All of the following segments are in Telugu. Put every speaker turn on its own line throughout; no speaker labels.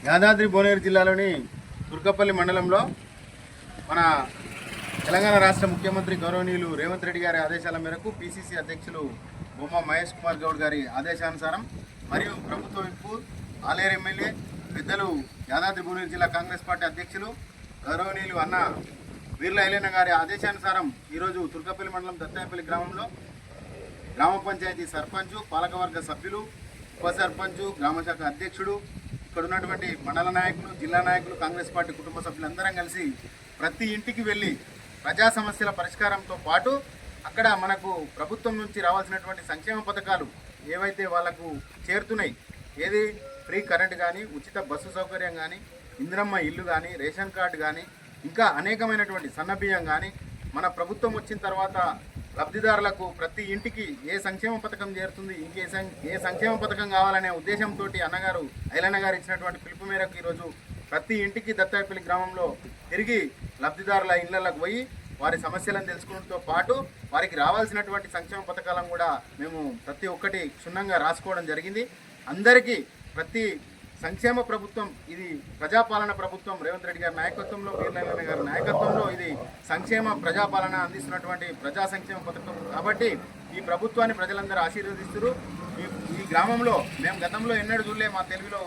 యాదాద్రి భువనగిరి జిల్లాలోని తుర్కపల్లి మండలంలో మన తెలంగాణ రాష్ట్ర ముఖ్యమంత్రి గౌరవనీయులు రేవంత్ రెడ్డి గారి ఆదేశాల మేరకు పిసిసి అధ్యక్షులు బొమ్మ మహేష్ కుమార్ గౌడ్ గారి ఆదేశానుసారం మరియు ప్రభుత్వ విప్పు ఆలేరు ఎమ్మెల్యే పెద్దలు యాదాద్రి భువనగిరి జిల్లా కాంగ్రెస్ పార్టీ అధ్యక్షులు గౌరవనీయులు అన్న వీర్ల ఐలన్న గారి ఆదేశానుసారం ఈరోజు తుర్కపల్లి మండలం దత్తాయపల్లి గ్రామంలో గ్రామ పంచాయతీ సర్పంచ్ పాలకవర్గ సభ్యులు ఉప సర్పంచ్ గ్రామశాఖ అధ్యక్షుడు ఇక్కడ ఉన్నటువంటి మండల నాయకులు జిల్లా నాయకులు కాంగ్రెస్ పార్టీ కుటుంబ సభ్యులందరం కలిసి ప్రతి ఇంటికి వెళ్ళి ప్రజా సమస్యల పరిష్కారంతో పాటు అక్కడ మనకు ప్రభుత్వం నుంచి రావాల్సినటువంటి సంక్షేమ పథకాలు ఏవైతే వాళ్లకు చేరుతున్నాయి, ఏది ఫ్రీ కరెంట్ కానీ, ఉచిత బస్సు సౌకర్యం కానీ, ఇందిరమ్మ ఇల్లు కానీ, రేషన్ కార్డు కానీ, ఇంకా అనేకమైనటువంటి సన్నబియ్యం కానీ మన ప్రభుత్వం వచ్చిన తర్వాత లబ్ధిదారులకు ప్రతి ఇంటికి ఏ సంక్షేమ పథకం చేరుతుంది, ఏ సంక్షేమ పథకం కావాలనే ఉద్దేశంతో అన్నగారు ఐలన్న గారు ఇచ్చినటువంటి పిలుపు మేరకు ఈరోజు ప్రతి ఇంటికి దత్తాయపల్లి గ్రామంలో తిరిగి లబ్ధిదారుల ఇళ్లకు పోయి వారి సమస్యలను తెలుసుకోవడంతో పాటు వారికి రావాల్సినటువంటి సంక్షేమ పథకాలను కూడా మేము ప్రతి ఒక్కటి క్షుణ్ణంగా రాసుకోవడం జరిగింది. అందరికీ ప్రతి సంక్షేమ ప్రభుత్వం ఇది ప్రజాపాలన ప్రభుత్వం, రేవంత్ రెడ్డి గారి నాయకత్వంలో, వీర్లైలన్న గారి నాయకత్వంలో ఇది సంక్షేమ ప్రజాపాలన అందిస్తున్నటువంటి ప్రజా సంక్షేమ పథకం కాబట్టి ఈ ప్రభుత్వాన్ని ప్రజలందరూ ఆశీర్వదిస్తారు. ఈ గ్రామంలో మేము గతంలో ఎన్నడూ చూడలే మా తెలుగులో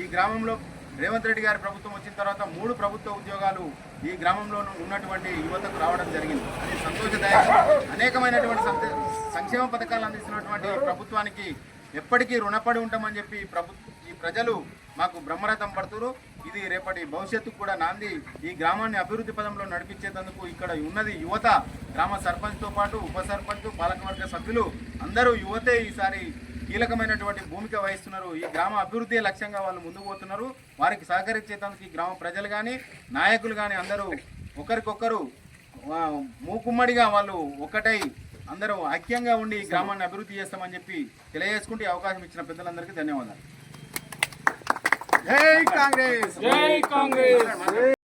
ఈ గ్రామంలో రేవంత్ రెడ్డి గారి ప్రభుత్వం వచ్చిన తర్వాత 3 ప్రభుత్వ ఉద్యోగాలు ఈ గ్రామంలో ఉన్నటువంటి యువతకు రావడం జరిగింది. అది సంతోషదాయకం. అనేకమైనటువంటి సంక్షేమ పథకాలు అందిస్తున్నటువంటి ప్రభుత్వానికి ఎప్పటికీ రుణపడి ఉంటామని చెప్పి ఈ ప్రజలు మాకు బ్రహ్మరథం పడుతున్నారు. ఇది రేపటి భవిష్యత్తుకు కూడా నాంది. ఈ గ్రామాన్ని అభివృద్ధి పదంలో నడిపించేందుకు ఇక్కడ ఉన్నది యువత. గ్రామ సర్పంచ్తో పాటు ఉప సర్పంచ్ పాలకవర్గ సభ్యులు అందరూ యువతే ఈసారి కీలకమైనటువంటి భూమిక వహిస్తున్నారు. ఈ గ్రామ అభివృద్ధి లక్ష్యంగా వాళ్ళు ముందుకు పోతున్నారు. వారికి సహకరించేందుకు ఈ గ్రామ ప్రజలు కానీ నాయకులు కానీ అందరూ ఒకరికొకరు మూకుమ్మడిగా వాళ్ళు ఒక్కటై అందరూ ఐక్యంగా ఉండి ఈ గ్రామాన్ని అభివృద్ధి చేస్తామని చెప్పి తెలియజేసుకుంటూ అవకాశం ఇచ్చిన పెద్దలందరికీ ధన్యవాదాలు.
జై కాంగ్రెస్, జై కాంగ్రెస్.